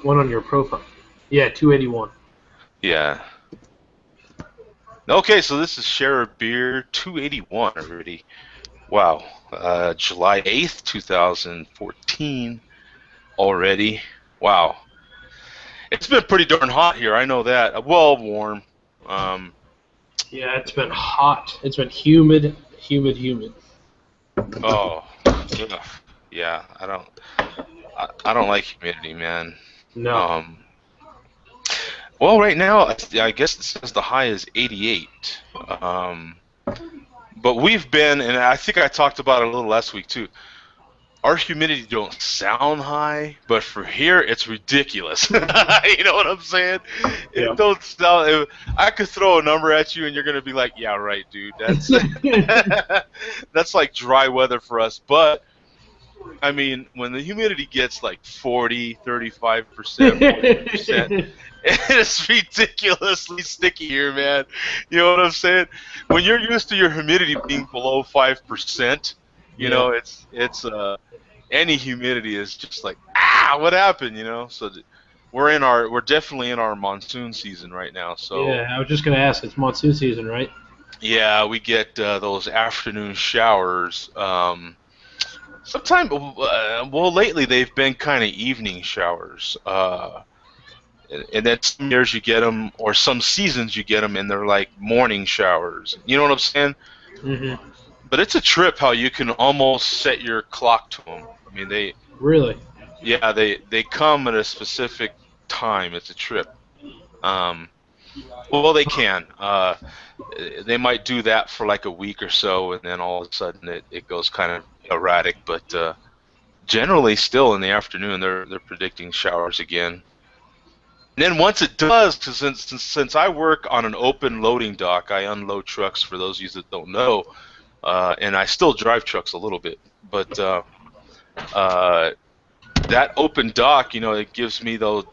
One on your profile. Yeah, 281. Yeah. Okay, so this is Share a Beer 281 already. Wow. July 8th, 2014 already. Wow. It's been pretty darn hot here, I know that. Well, warm. Um, Yeah, it's been hot. It's been humid, humid, humid. oh, ugh. Yeah, I don't like humidity, man. No. Um, well, right now, I guess it says the high is 88. But we've been, and I think I talked about it a little last week too. Our humidity don't sound high, but for here it's ridiculous. You know what I'm saying? It Yeah. don't sound. I could throw a number at you, and you're gonna be like, "Yeah, right, dude. That's that's like dry weather for us." But I mean, when the humidity gets like 40, 35%, 40%, it's ridiculously sticky here, man. You know what I'm saying? When you're used to your humidity being below 5%, you Yeah. know, any humidity is just like, what happened, you know? So we're definitely in our monsoon season right now. So Yeah, I was just gonna ask. It's monsoon season, right? yeah, we get those afternoon showers. Sometime, well, lately they've been kind of evening showers. And then some years you get them, or some seasons you get them, and they're like morning showers. You know what I'm saying? Mm-hmm. But it's a trip how you can almost set your clock to them. I mean, Really? yeah, they come at a specific time. It's a trip. Um, well, they can. They might do that for like a week or so, and then all of a sudden it goes kind of erratic. But generally, still in the afternoon, they're predicting showers again. And then once it does, because since I work on an open loading dock, I unload trucks. For those of you that don't know, and I still drive trucks a little bit, but uh, that open dock, you know, it gives me the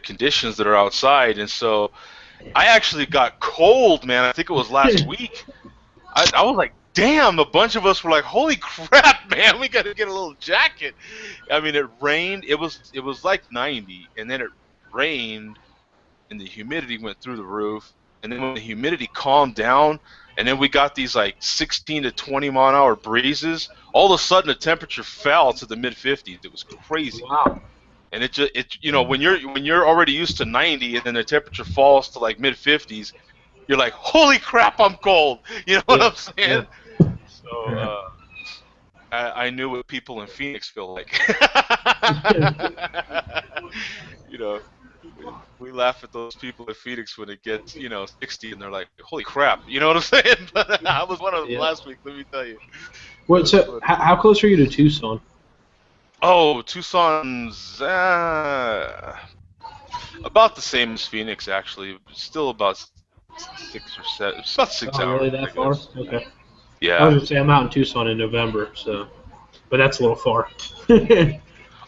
conditions that are outside, and so I actually got cold, man. I think it was last week. I was like, damn, a bunch of us were like, holy crap, man, we got to get a little jacket. I mean, it rained. It was like 90, and then it rained, and the humidity went through the roof. And then when the humidity calmed down, and then we got these like 16 to 20 mile an hour breezes, all of a sudden the temperature fell to the mid 50s. It was crazy. Wow. And when you're already used to 90, and then the temperature falls to like mid 50s, you're like, holy crap, I'm cold. You know what Yeah. I'm Yeah. saying? So I knew what people in Phoenix feel like. You know, we laugh at those people in Phoenix when it gets 60, and they're like, holy crap. You know what I'm saying? But I was one of them Yeah. last week. Let me tell you, that What? was So, funny. how close are you to Tucson? Oh, Tucson's about the same as Phoenix, actually. Still about 6 or 7, it's about six Oh, really hours, I that far? guess. Okay. I was Yeah. gonna say I'm out in Tucson in November, so, but that's a little far. No,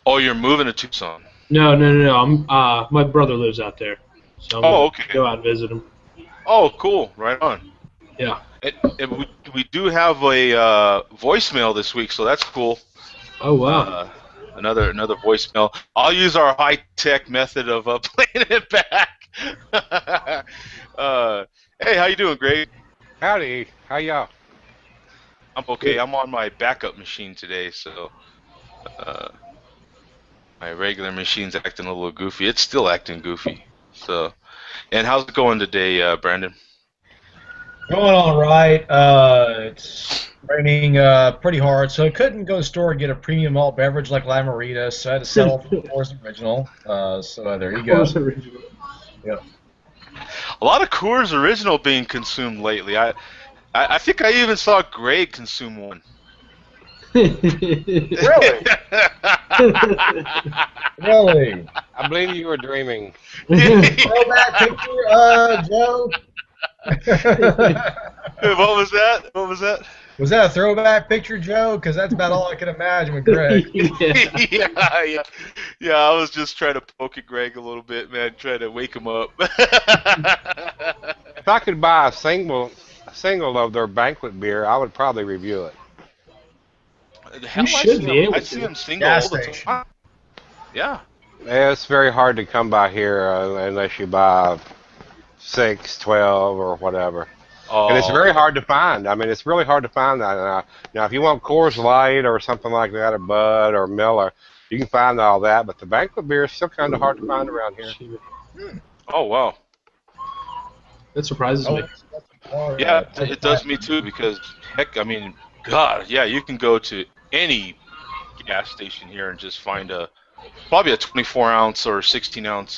Oh, you're moving to Tucson. no, no, no. My brother lives out there, so I'm Oh, gonna okay. go out and visit him. Oh, cool. Right on. Yeah. We do have a voicemail this week, so that's cool. Oh wow. Uh, another voicemail. I'll use our high tech method of playing it back. uh, hey, how you doing, Greg? Howdy, how y'all? I'm okay. Good. I'm on my backup machine today, so uh, my regular machine's acting a little goofy. It's still acting goofy. So, and how's it going today, Brandon? Going all right. It's raining pretty hard, so I couldn't go to the store and get a premium malt beverage like Lamarita, so I had to settle for Coors Original. So there you go. Course original. Yep. A lot of Coors Original being consumed lately. I think I even saw Greg consume one. Really? Really? I believe you were dreaming. Throwback picture, Joe? What was that? What was that? Was that a throwback picture, Joe? Because that's about all I can imagine with Greg. Yeah. Yeah. I was just trying to poke at Greg a little bit, man, trying to wake him up. If I could buy a single of their banquet beer, I would probably review it. Hell, You should be able I see to. him single Gas all the station. time. Yeah. It's very hard to come by here unless you buy 6, 12, or whatever. And it's Oh, very yeah. hard to find. I mean, it's really hard to find that. Now, if you want Coors Light or something like that, or Bud or Miller, you can find all that. But the banquet beer is still kind of hard to find around here. Oh, wow. That surprises Oh, me. that's far, Yeah, tough it time. does me too because heck, I mean, God, yeah, you can go to any gas station here and just find probably a 24-ounce or 16-ounce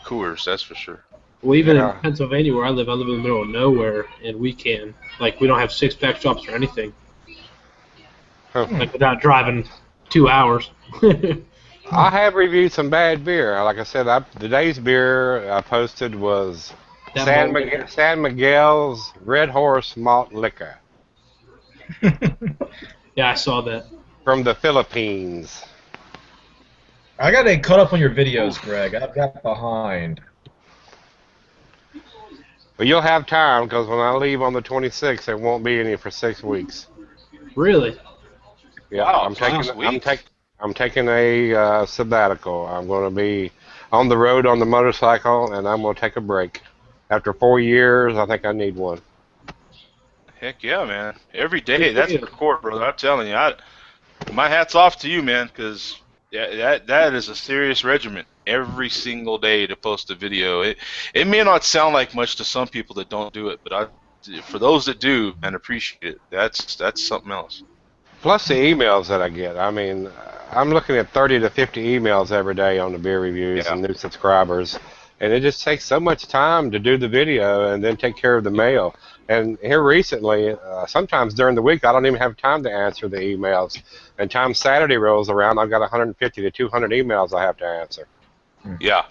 Coors. That's for sure. Well, even in Yeah. Pennsylvania where I live in the middle of nowhere, and we don't have six-pack shops or anything, Huh. like without driving 2 hours. I have reviewed some bad beer. Like I said, today's beer I posted was That San Miguel's Red Horse Malt Liquor Yeah, I saw that. from the Philippines. I got to caught up on your videos, Greg. I've got behind. But you'll have time because when I leave on the 26th, there won't be any for 6 weeks. Really? Yeah, Wow, I'm taking sweet. I'm taking a sabbatical. I'm going to be on the road on the motorcycle, and I'm going to take a break. After 4 years, I think I need one. Heck yeah, man. Every day, that's hardcore, brother. I'm telling you, my hat's off to you, man, because that is a serious regiment. Every single day to post a video. It may not sound like much to some people that don't do it, but for those that do and appreciate it, that's something else. Plus the emails that I get. I mean, I'm looking at 30 to 50 emails every day on the beer reviews and new subscribers. And it just takes so much time to do the video and then take care of the mail. And here recently, sometimes during the week, I don't even have time to answer the emails. And time Saturday rolls around, I've got 150 to 200 emails I have to answer. Yeah,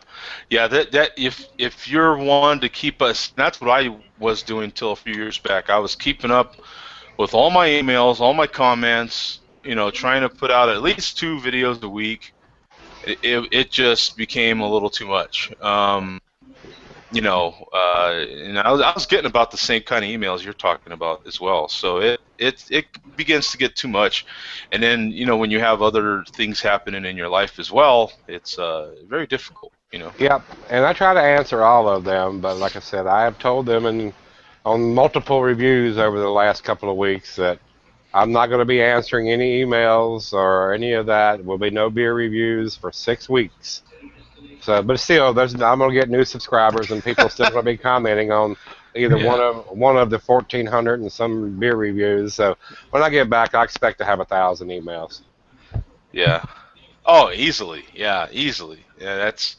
that if you're one to keep us, that's what I was doing till a few years back. I was keeping up with all my emails, all my comments, trying to put out at least 2 videos a week. It just became a little too much. And I was getting about the same kind of emails you're talking about as well. So it begins to get too much, and then when you have other things happening in your life as well, it's very difficult. Yep, and I try to answer all of them, but like I said, I have told them on multiple reviews over the last couple of weeks that I'm not going to be answering any emails or any of that. There will be no beer reviews for 6 weeks. So, but still, I'm going to get new subscribers, and people still going to be commenting on either one of the 1,400 and some beer reviews. So when I get back, I expect to have 1,000 emails. Yeah. Oh, easily. Yeah, easily. Yeah, that's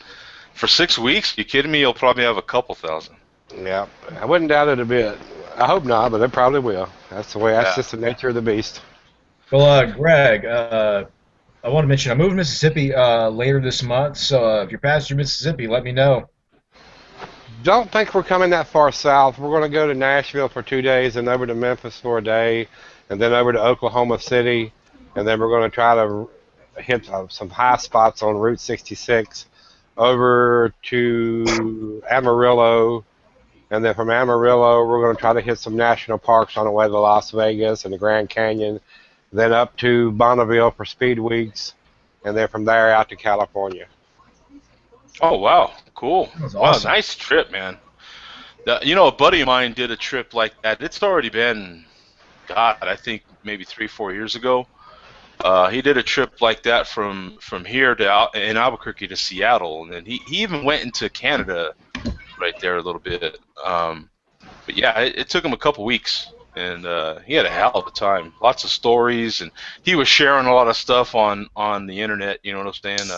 for 6 weeks. You kidding me? You'll probably have a couple thousand. Yeah, I wouldn't doubt it a bit. I hope not, but it probably will. That's the way. That's just the nature of the beast. Well, Greg, I want to mention I'm moving to Mississippi later this month, so if you're passing through Mississippi, let me know. Don't think we're coming that far south. We're going to go to Nashville for 2 days and over to Memphis for a day, and then over to Oklahoma City, and then we're going to try to hit some high spots on Route 66 over to Amarillo, and then from Amarillo we're going to try to hit some national parks on the way to Las Vegas and the Grand Canyon, then up to Bonneville for Speed Weeks, and then from there out to California. Oh, wow. Cool. That was Wow, awesome. nice trip, man. A buddy of mine did a trip like that. It's already been, God, I think maybe 3-4 years ago. He did a trip like that from here in Albuquerque to Seattle, and then he even went into Canada right there a little bit. But yeah, it took him a couple weeks, and he had a hell of a time. Lots of stories, and he was sharing a lot of stuff on the internet. You know what I'm saying?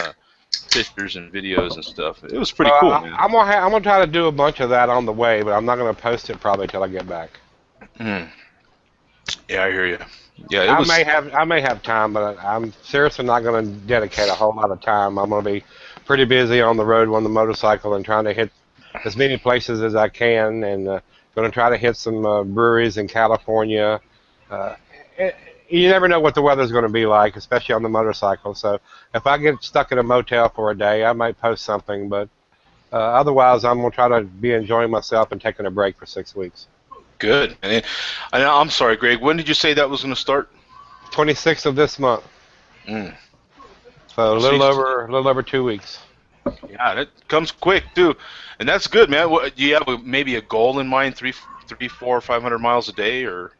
Pictures and videos and stuff. It was pretty cool, man. I'm gonna try to do a bunch of that on the way, but I'm not gonna post it probably till I get back. Yeah, I hear you. Yeah, I may have time, but I'm seriously not going to dedicate a whole lot of time. I'm going to be pretty busy on the road on the motorcycle and trying to hit as many places as I can, and going to try to hit some breweries in California. You never know what the weather's going to be like, especially on the motorcycle. So if I get stuck in a motel for a day, I might post something, but otherwise I'm going to try to be enjoying myself and taking a break for 6 weeks. Good. And I'm sorry, Greg. When did you say that was going to start? 26th of this month. So a little over 2 weeks. Yeah, that comes quick too, and that's good, man. What, do you have maybe a goal in mind? 400, 500 miles a day, or?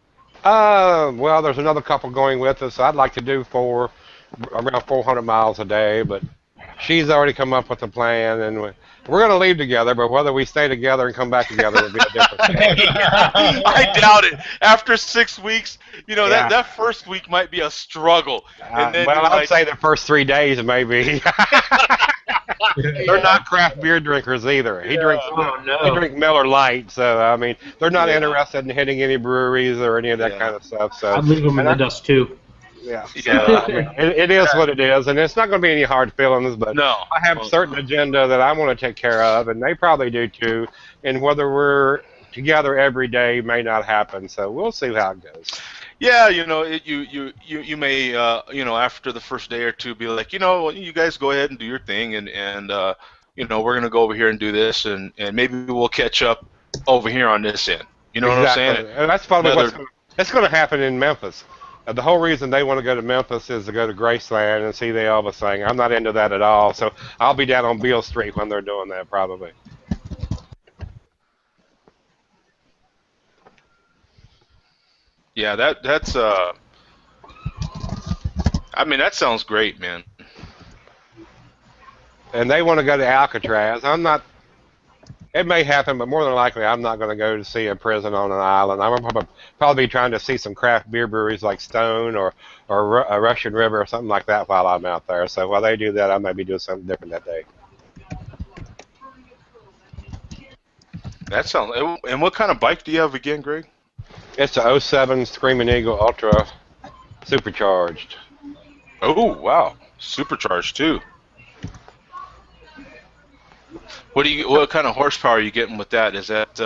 Well, there's another couple going with us. I'd like to do around 400 miles a day, but she's already come up with a plan, and we're going to leave together. But whether we stay together and come back together will be a different thing. I doubt it. After 6 weeks, Yeah. that first week might be a struggle. And then well, I'd say the first 3 days maybe. They're not craft beer drinkers either. He drinks Miller Lite, so I mean they're not interested in hitting any breweries or any of that kind of stuff. So I'd leave them in the dust too. Yeah, so, I mean, it is what it is, and it's not going to be any hard feelings. But no, I have a certain agenda that I want to take care of, and they probably do too. And whether we're together every day may not happen, so we'll see how it goes. Yeah, you may after the first day or two be like, you guys go ahead and do your thing, and we're gonna go over here and do this, and maybe we'll catch up over here on this end. You know what I'm saying? And that's probably what's going to happen in Memphis. The whole reason they want to go to Memphis is to go to Graceland and see the Elvis thing. I'm not into that at all, so I'll be down on Beale Street when they're doing that probably. Yeah, that's I mean, that sounds great, man. And they want to go to Alcatraz. I'm not. It may happen, but more than likely, I'm not going to go to see a prison on an island. I'm probably trying to see some craft beer breweries like Stone or a Russian River or something like that while I'm out there. So while they do that, I may be doing something different that day. That sounds. And what kind of bike do you have again, Greg? It's a 07 Screaming Eagle Ultra Supercharged. Oh, wow. Supercharged, too. What kind of horsepower are you getting with that? Is that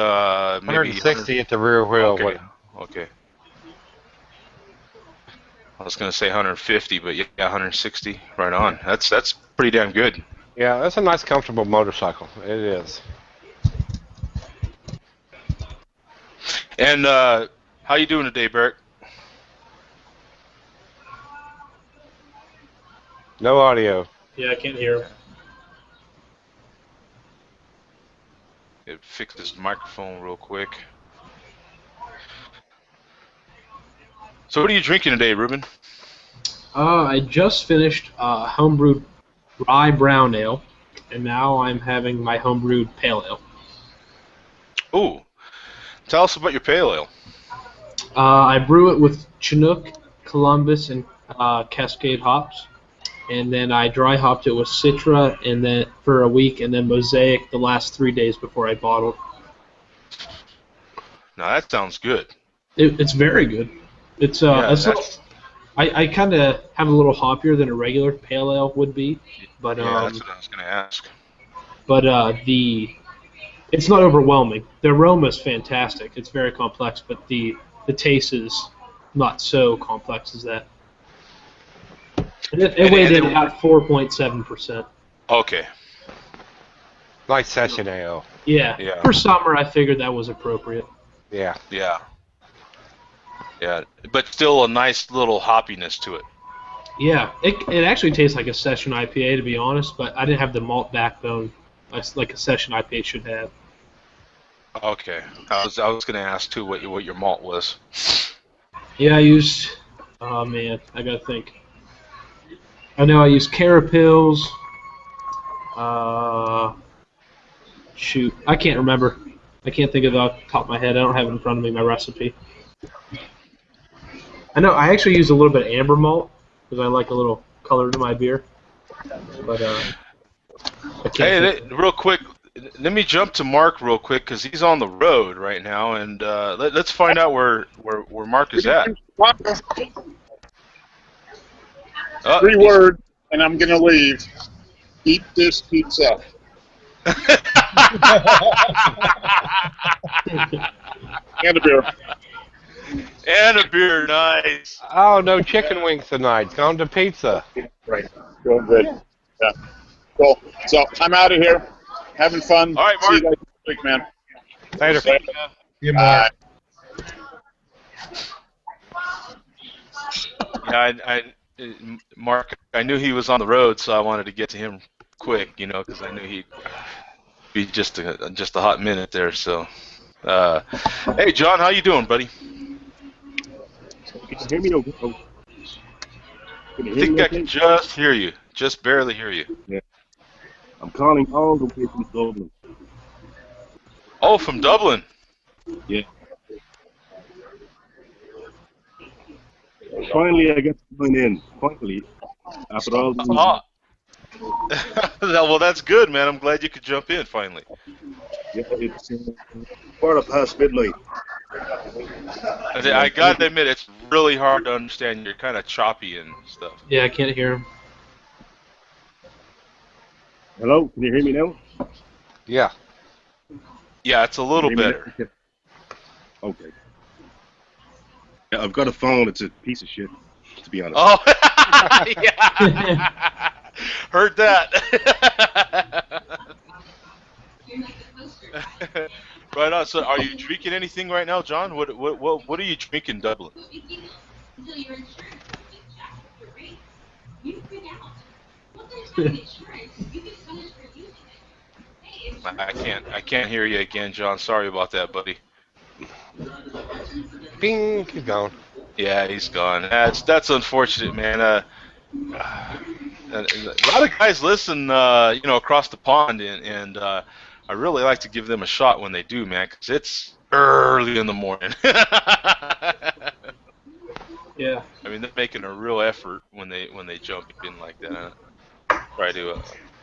maybe 160 at the rear wheel? Okay. I was gonna say 150, but yeah, 160. Right on. That's pretty damn good. Yeah, that's a nice, comfortable motorcycle. It is. And how you doing today, Bert? No audio. Yeah, I can't hear him. Fix this microphone real quick. So what are you drinking today, Ruben? I just finished homebrewed rye brown ale, and now I'm having my homebrewed pale ale. Ooh, tell us about your pale ale. I brew it with Chinook, Columbus, and Cascade hops, and then I dry hopped it with Citra, and then for a week, and then Mosaic the last 3 days before I bottled. Now that sounds good. It's very good. It's I kind of have a little hoppier than a regular pale ale would be, but that's what I was gonna ask. But it's not overwhelming. The aroma is fantastic. It's very complex, but the taste is not so complex as that. It weighed in at 4.7%. Okay. Nice session ale. Yeah. For summer, I figured that was appropriate. Yeah. Yeah. Yeah, but still a nice little hoppiness to it. Yeah, it actually tastes like a session IPA, to be honest, but I didn't have the malt backbone like a session IPA should have. Okay. I was going to ask, too, what your malt was. Yeah, I used... Oh, man, I got to think. I know I used Carapils. Shoot, I can't remember. I can't think of it off the top of my head. I don't have it in front of me, my recipe. I know I actually use a little bit of amber malt because I like a little color to my beer. But hey, real quick, let me jump to Mark real quick because he's on the road right now, and let's find out where Mark is at. 3 words, and I'm gonna leave. Eat this pizza. And a beer. And a beer, nice. Oh, no chicken wings tonight. Gone to pizza. Right. Doing good. Yeah. Cool. So I'm out of here. Having fun. All right, Mark. See you guys next week, man. Later. You, Mark. Yeah, Mark, I knew he was on the road, so I wanted to get to him quick, because I knew he'd be just a hot minute there. So, hey, John, how you doing, buddy? Can you hear me okay? Oh, can you I hear think me I okay? can just hear you, just barely hear you. Yeah. I'm calling all the way from Dublin. Oh, from Dublin. Yeah. Finally, I get to join in. Finally, after all these. Oh. Well, that's good, man. I'm glad you could jump in finally. Yeah, it's quarter past midnight. I gotta admit, it's really hard to understand. You're kind of choppy and stuff. Yeah, I can't hear him. Hello, can you hear me now? Yeah. Yeah, it's a little Can you hear better. me now? Okay. Yeah, I've got a phone. It's a piece of shit, to be honest. Oh, yeah. Heard that. Right on. So, are you drinking anything right now, John? What are you drinking, Dublin? I can't hear you again, John. Sorry about that, buddy. Bing, he's gone. Yeah, he's gone. That's unfortunate, man. A lot of guys listen, across the pond, and I really like to give them a shot when they do, man, because it's early in the morning. Yeah. I mean, they're making a real effort when they jump in like that.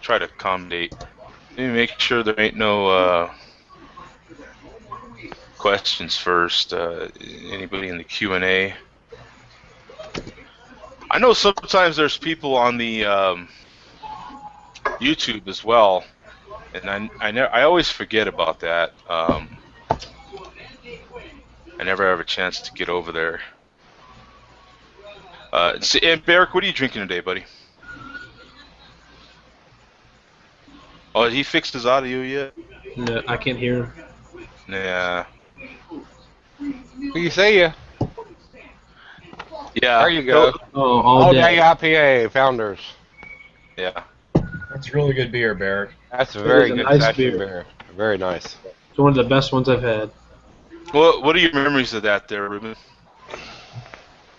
Try to accommodate. Maybe make sure there ain't no questions first. Anybody in the Q&A? I know sometimes there's people on the YouTube as well, and I always forget about that. I never have a chance to get over there. And Barrick, what are you drinking today, buddy? Oh, he fixed his audio yet? No, I can't hear him. Yeah. We see you. Yeah. There you go. Oh, All day IPA founders. Yeah. That's really good beer, Barrett. That's a It very is a good nice session beer. beer. Very nice. It's one of the best ones I've had. What are your memories of that there, Ruben?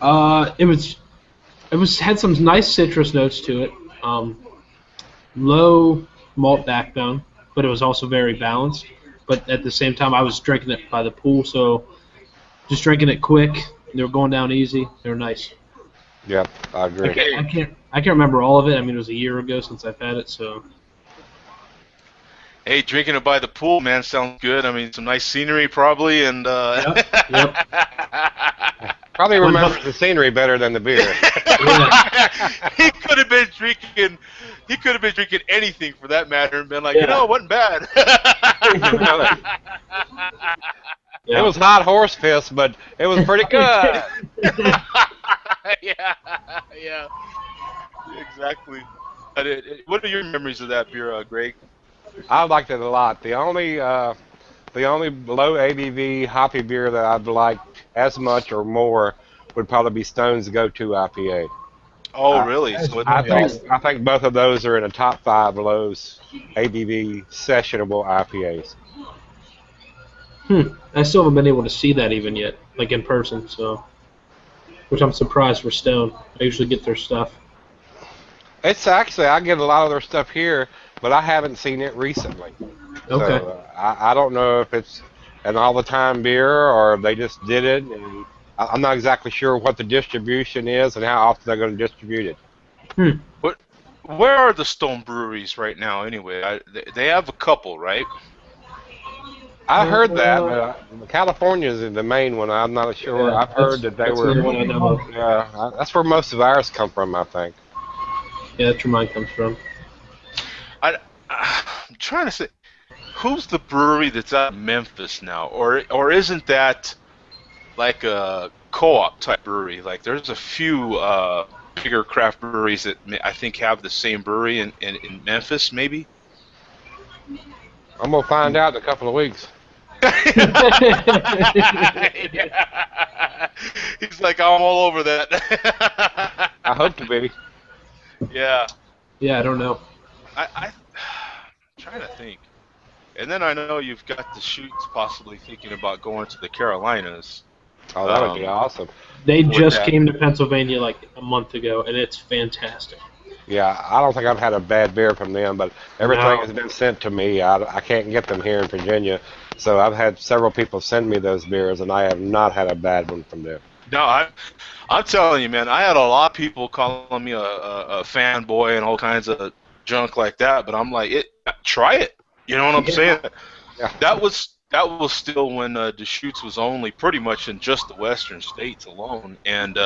It had some nice citrus notes to it. Low malt backbone, but it was also very balanced. But at the same time, I was drinking it by the pool, so just drinking it quick. They were going down easy. They were nice. Yep, I agree. I can't remember all of it. I mean, it was a year ago since I've had it, so. Hey, drinking it by the pool, man, sounds good. I mean, some nice scenery probably, and Yep. Probably remembers the scenery better than the beer. He could have been drinking. He could have been drinking anything for that matter, and been like, Yeah. it wasn't bad. It was hot horse piss, but it was pretty good. yeah, exactly. What are your memories of that beer, Greg? I liked it a lot. The only low ABV hoppy beer that I'd liked as much or more would probably be Stone's Go-To IPA. Oh, really? So I think both of those are in the top 5 Lowe's ABV sessionable IPAs. I still haven't been able to see that even yet, like in person, so. Which I'm surprised for Stone. I usually get their stuff. It's actually, I get a lot of their stuff here, but I haven't seen it recently. Okay. So, I don't know if it's an all-the-time beer or if they just did it. And I'm not exactly sure what the distribution is and how often they're going to distribute it. Where are the Stone breweries right now, anyway? They have a couple, right? I heard that, but California is the main one. I'm not sure. Yeah, I've heard that they that's were. the one I know of. Yeah, that's where most of ours come from, I think. Yeah, that's where mine comes from. I'm trying to say, who's the brewery that's out of Memphis now, or isn't that like a co-op type brewery? Like, there's a few bigger craft breweries that I think have the same brewery in Memphis, maybe. I'm gonna find out in a couple of weeks. Yeah. He's like, I'm all over that. I hope to be. Yeah. Yeah, I don't know. I'm trying to think. And then I know you've got the shoots possibly thinking about going to the Carolinas. Oh, that would be awesome. They With just that. came to Pennsylvania like a month ago, and it's fantastic. Yeah, I don't think I've had a bad beer from them, but everything No. has been sent to me. I can't get them here in Virginia, so I've had several people send me those beers, and I have not had a bad one from them. No, I'm telling you, man, I had a lot of people calling me a fanboy and all kinds of junk like that, but I'm like, try it. You know what I'm saying? Yeah. That was still when Deschutes was only pretty much in just the western states alone, and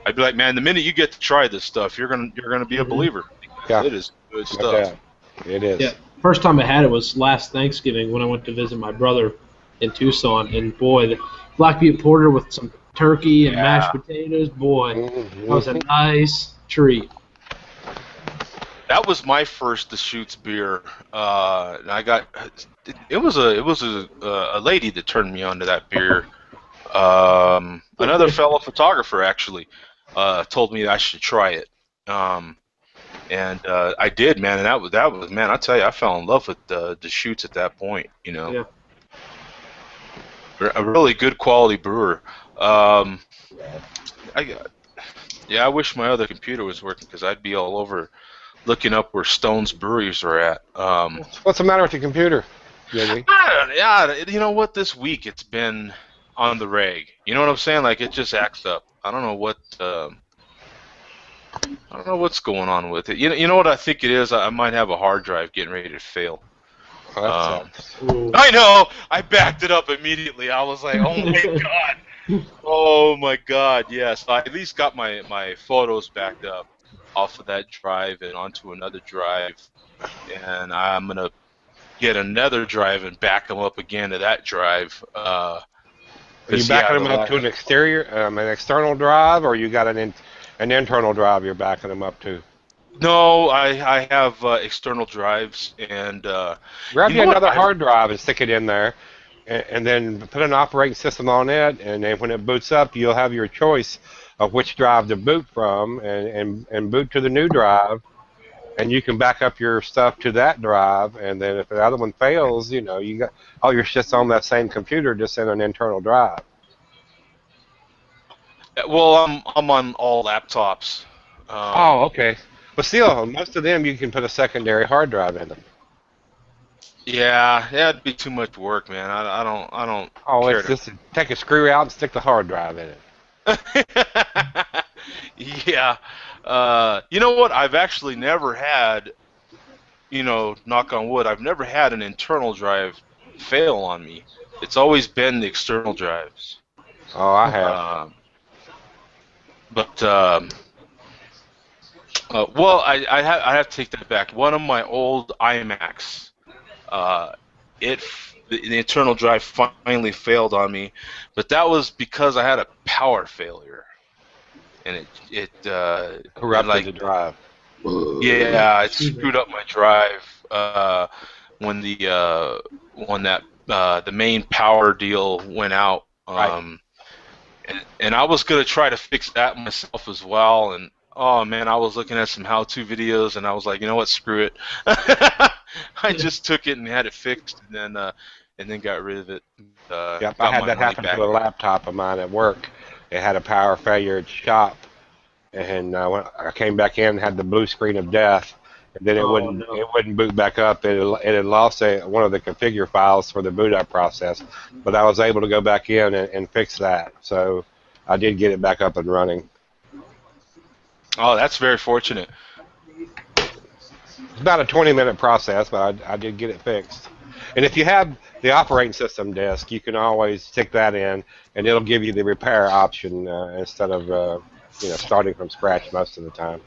I'd be like, man, the minute you get to try this stuff, you're gonna be a believer. Yeah. It is good No stuff. doubt. It is. Yeah, first time I had it was last Thanksgiving when I went to visit my brother in Tucson, and boy, the black beet porter with some turkey and mashed potatoes, boy, that was a nice treat. That was my first Deschutes beer. And I got it was a lady that turned me on to that beer. Another fellow photographer actually told me I should try it. And I did, man. And that was man. I tell you, I fell in love with Deschutes at that point. You know, a really good quality brewer. I wish my other computer was working because I'd be all over looking up where Stone's breweries are at. What's the matter with your computer, Jimmy? You know what? This week it's been on the reg. You know what I'm saying? Like it just acts up. I don't know what's going on with it. You know what I think it is? I might have a hard drive getting ready to fail. Oh, I know. I backed it up immediately. I was like, oh my god. Oh my god. Yes. I at least got my photos backed up off of that drive and onto another drive, and I'm gonna get another drive and back them up again to that drive. Are you backing them up to an external drive, or you got an internal drive you're backing them up to? No, I have external drives, and grab you another hard drive and stick it in there, and then put an operating system on it, and then when it boots up, you'll have your choice of which drive to boot from, and boot to the new drive, and you can back up your stuff to that drive, and then if the other one fails, you know, you got all your shit's on that same computer, just in an internal drive. Well, I'm on all laptops. Oh, okay. But still, most of them you can put a secondary hard drive in them. Yeah, that'd be too much work, man. I don't. Oh, care it's just take a screw out and stick the hard drive in it. Yeah. You know what? I've actually never had, knock on wood, I've never had an internal drive fail on me. It's always been the external drives. Oh, I have. Well, I have to take that back. One of my old iMacs, the internal drive finally failed on me, but that was because I had a power failure, and it corrupted the drive. Yeah, it screwed up my drive when the main power deal went out. Right. And I was gonna try to fix that myself as well, and oh man, I was looking at some how-to videos, and I was like, you know what, screw it. I just took it and had it fixed, and then got rid of it. Yep, I had that happen to a laptop of mine at work. It had a power failure at shop, and when I came back in, had the blue screen of death, and then it wouldn't boot back up. It had lost one of the configure files for the boot up process, but I was able to go back in and fix that. So I did get it back up and running. Oh, that's very fortunate. It's about a 20-minute process, but I did get it fixed. And if you have the operating system disk, you can always stick that in, and it'll give you the repair option instead of starting from scratch most of the time.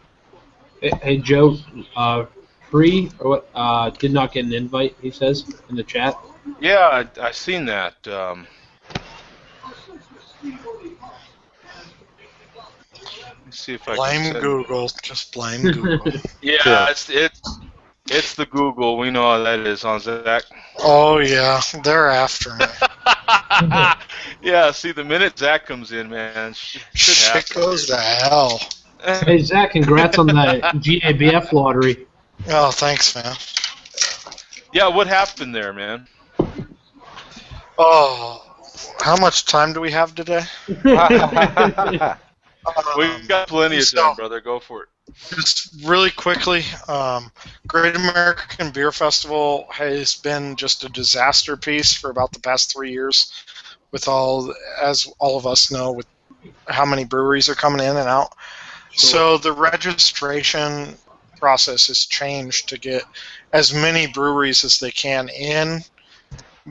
Hey Joe, Free or what? Did not get an invite. He says in the chat. Yeah, I seen that. Let me see if I blame can Google. Just blame Google. Yeah, it's the Google. We know how that is, huh, Zach? Oh yeah, they're after me. Yeah, see, the minute Zach comes in, man, shit Shit goes to hell. Hey, Zach, congrats on the GABF lottery. Oh, thanks, man. Yeah, what happened there, man? Oh, how much time do we have today? We got plenty of so- time, brother. Go for it. Just really quickly, Great American Beer Festival has been just a disaster piece for about the past 3 years, with as all of us know, with how many breweries are coming in and out. So the registration process has changed to get as many breweries as they can in,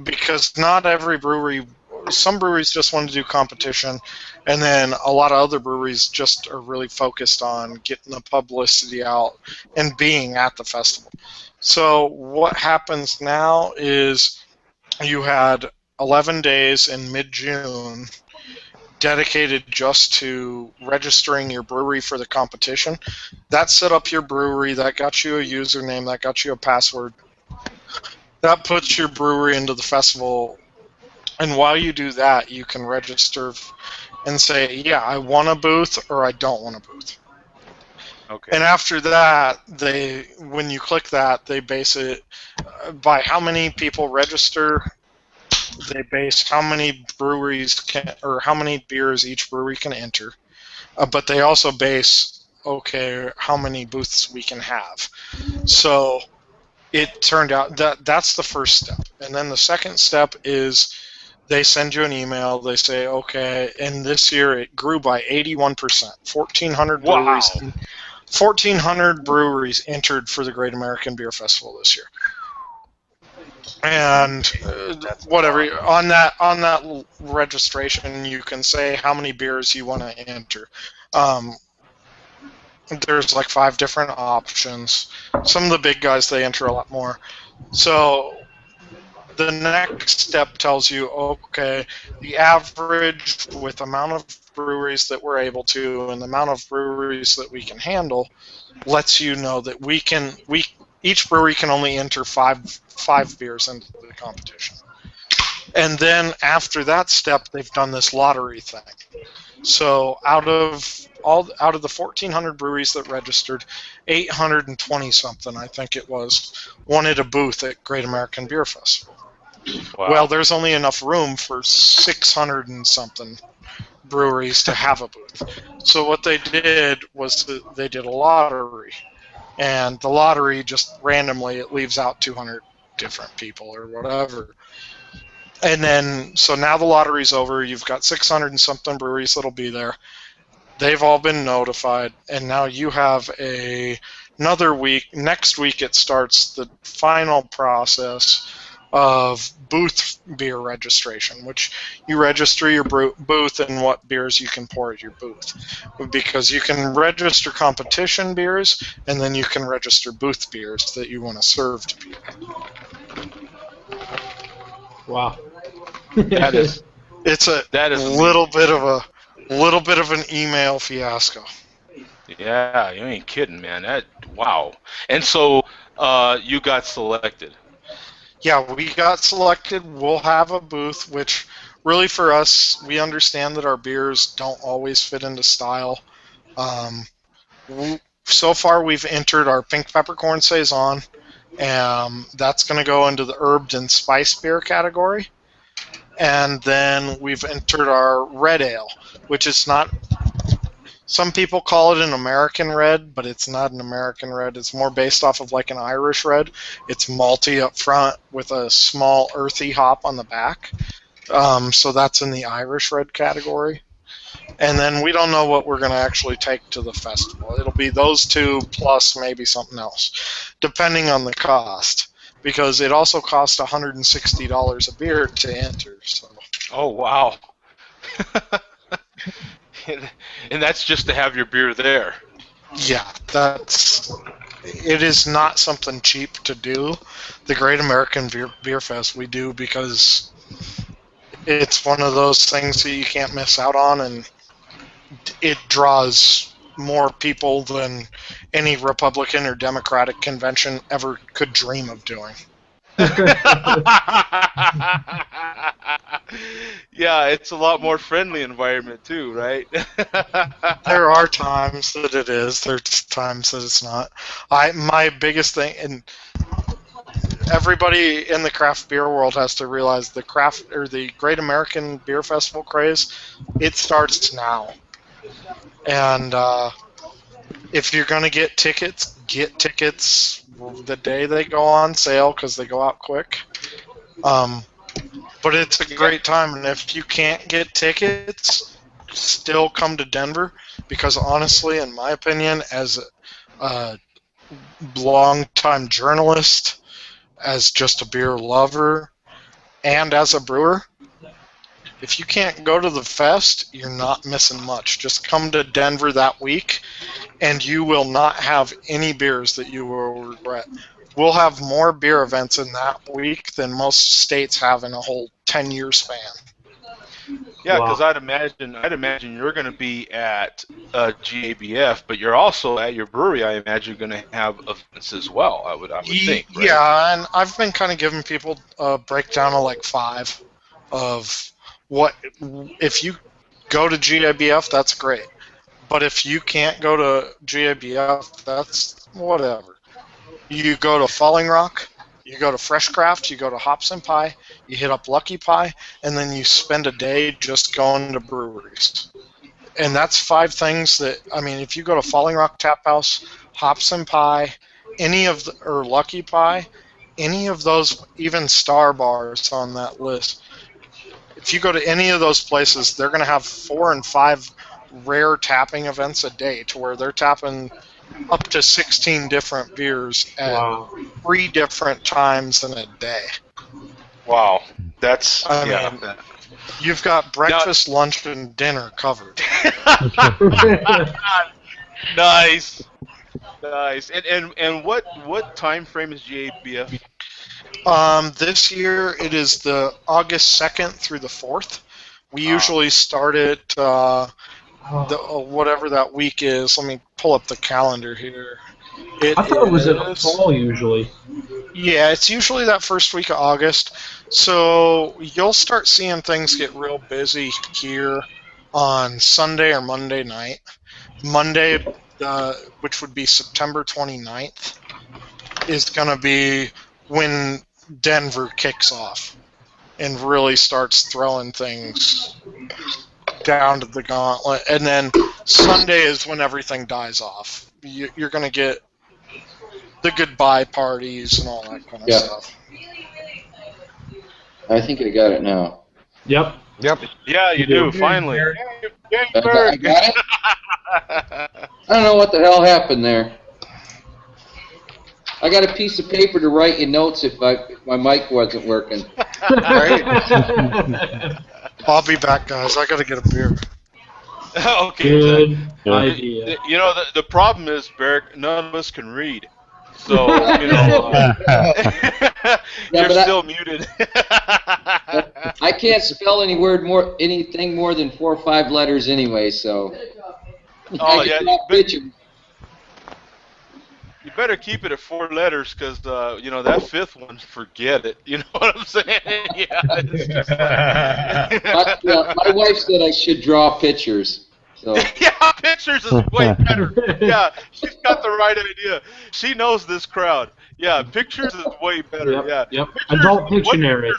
because not every brewery. Some breweries just want to do competition, and then a lot of other breweries just are really focused on getting the publicity out and being at the festival. So what happens now is you had 11 days in mid-June dedicated just to registering your brewery for the competition. That set up your brewery, that got you a username, that got you a password. That puts your brewery into the festival. And while you do that, you can register and say, yeah, I want a booth or I don't want a booth. Okay. And after that, when you click that, they base it by how many people register. They base how many breweries or how many beers each brewery can enter. But they also base, how many booths we can have. So it turned out that's the first step. And then the second step is they send you an email. They say, okay, and this year it grew by 81%. 1,400 Wow. breweries. 1,400 breweries entered for the Great American Beer Festival this year. And whatever on that registration, you can say how many beers you want to enter. There's like 5 different options. Some of the big guys, they enter a lot more. So the next step tells you, okay, the average with amount of breweries that we're able to and the amount of breweries that we can handle lets you know that each brewery can only enter five beers into the competition. And then after that step, they've done this lottery thing. So out of the 1,400 breweries that registered, 820 something, I think it was, wanted a booth at Great American Beer Festival. Wow. Well, there's only enough room for 600 and something breweries to have a booth. So what they did was they did a lottery, and the lottery just randomly it leaves out 200 different people or whatever. And then so now the lottery's over. You've got 600 and something breweries that'll be there. They've all been notified, and now you have another week. Next week it starts the final process of booth beer registration, which you register your booth and what beers you can pour at your booth. Because you can register competition beers, and then you can register booth beers that you want to serve to people. Wow. That is little bit of an email fiasco. Yeah, you ain't kidding, man. Wow. And so you got selected. Yeah, we got selected. We'll have a booth, which really for us, we understand that our beers don't always fit into style. So far, we've entered our Pink Peppercorn Saison. That's going to go into the herbed and spice beer category. And then we've entered our red ale, which is not... Some people call it an American red, but it's not an American red. It's more based off of like an Irish red. It's malty up front with a small earthy hop on the back. So that's in the Irish red category. And then we don't know what we're going to actually take to the festival. It'll be those two plus maybe something else, depending on the cost. Because it also costs $160 a beer to enter. So. Oh, wow. And that's just to have your beer there. Yeah, it is not something cheap to do. The Great American Beer Fest we do because it's one of those things that you can't miss out on, and it draws more people than any Republican or Democratic convention ever could dream of doing. Yeah, it's a lot more friendly environment too, right? There are times that it is. There's times that it's not. My biggest thing, and everybody in the craft beer world has to realize the Great American Beer Festival craze. It starts now, and if you're gonna get tickets the day they go on sale because they go out quick. But it's a great time, and if you can't get tickets, still come to Denver because honestly, in my opinion, as a long-time journalist, as just a beer lover, and as a brewer, if you can't go to the fest, you're not missing much. Just come to Denver that week, and you will not have any beers that you will regret. We'll have more beer events in that week than most states have in a whole 10-year span. Yeah, because I'd imagine you're going to be at GABF, but you're also at your brewery. I imagine you're going to have events as well. I would think. Right? Yeah, and I've been kind of giving people a breakdown of like 5 of what if you go to GABF, that's great. But if you can't go to GABF, that's whatever. You go to Falling Rock, you go to Fresh Craft, you go to Hops and Pie, you hit up Lucky Pie, and then you spend a day just going to breweries. And that's 5 things that, I mean, if you go to Falling Rock Tap House, Hops and Pie, or Lucky Pie, any of those, even Star Bars on that list, if you go to any of those places, they're going to have 4 and 5 rare tapping events a day to where they're tapping up to 16 different beers at 3 different times in a day. Wow. That's, I mean, you've got breakfast, lunch, and dinner covered. Nice. Nice. And what time frame is GABF? This year it is the August 2nd through the 4th. We usually start it whatever that week is. Let me pull up the calendar here. I thought it was in the fall usually. Yeah, it's usually that first week of August. So you'll start seeing things get real busy here on Sunday or Monday night. Monday, which would be September 29th, is going to be when Denver kicks off and really starts throwing things down to the gauntlet. And then Sunday is when everything dies off. You're going to get the goodbye parties and all that kind of stuff. I think I got it now. Yep. Yeah, you do, finally. I got it? I don't know what the hell happened there. I got a piece of paper to write you notes if my mic wasn't working. I'll be back, guys. I got to get a beer. Okay. Good idea. You know, the problem is, Barrick, none of us can read. So, you know, you're still muted. I can't spell anything more than 4 or 5 letters anyway, so. Oh, yeah. You better keep it at 4 letters because, you know, that 5th one, forget it. You know what I'm saying? Yeah. It's just like... my wife said I should draw pictures. So. Yeah, pictures is way better. Yeah, she's got the right idea. She knows this crowd. Yeah, pictures is way better. Yep. Pictures, Adult Dictionary.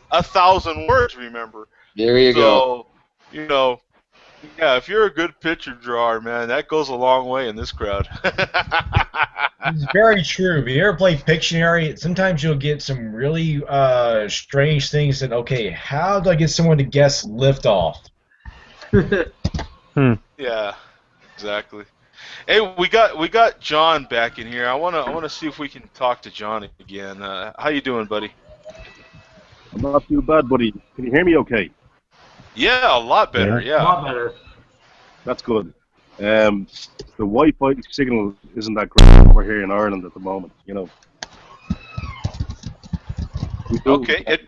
1,000 words, remember. There you go. So, you know, yeah, if you're a good picture drawer, man, that goes a long way in this crowd. It's very true. If you ever play Pictionary, sometimes you'll get some really strange things that, okay, how do I get someone to guess liftoff? Yeah, exactly. Hey, we got John back in here. I wanna see if we can talk to John again. How you doing, buddy? I'm not too bad, buddy. Can you hear me okay? Yeah, a lot better. Yeah. A lot better. That's good. The Wi-Fi signal isn't that great over here in Ireland at the moment, you know. Okay.